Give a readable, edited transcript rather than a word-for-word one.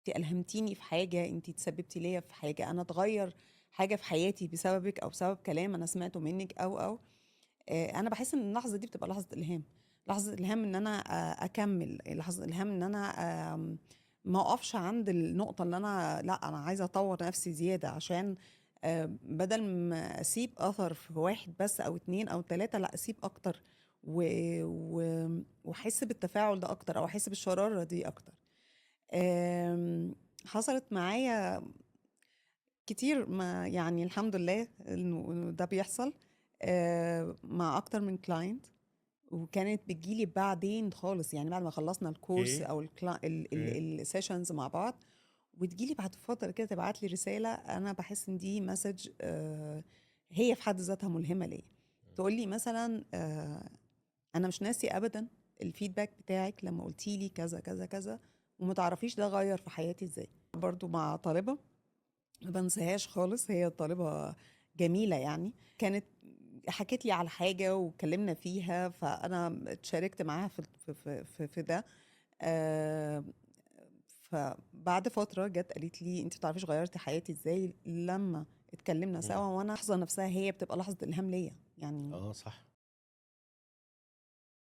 انت الهمتيني في حاجه، انت تسببتي ليا في حاجه، انا اتغير حاجه في حياتي بسببك او بسبب كلام انا سمعته منك او انا بحس ان اللحظه دي بتبقى لحظه الهام. لحظه الهام ان انا اكمل، لحظه الهام ان انا ما اقفش عند النقطه اللي انا لا انا عايزه اطور نفسي زياده، عشان بدل ما اسيب اثر في واحد بس او اتنين او تلاته، لا اسيب اكتر واحس بالتفاعل ده اكتر، او احس بالشراره دي اكتر. حصلت معايا كتير، ما يعني الحمد لله إنه ده بيحصل مع اكتر من كلاينت، وكانت بتجيلي بعدين خالص، يعني بعد ما خلصنا الكورس اوكي. او اوكي. السيشنز مع بعض، وتجيلي بعد فتره كده تبعت لي رساله، انا بحس ان دي مسج هي في حد ذاتها ملهمه ليا. تقول لي مثلا انا مش ناسي ابدا الفيدباك بتاعك لما قلتي لي كذا كذا كذا، وما تعرفيش ده غير في حياتي ازاي. برضو مع طالبه ما بنساهاش خالص، هي طالبة جميلة يعني، كانت حكت لي على حاجة وكلمنا فيها، فأنا اتشاركت معاها في ده. آه، فبعد فترة جت قالت لي انت بتعرفيش غيرتي حياتي ازاي لما اتكلمنا سوا، مم. وانا اللحظة نفسها هي بتبقى لحظة الهام ليا يعني. اه، صح.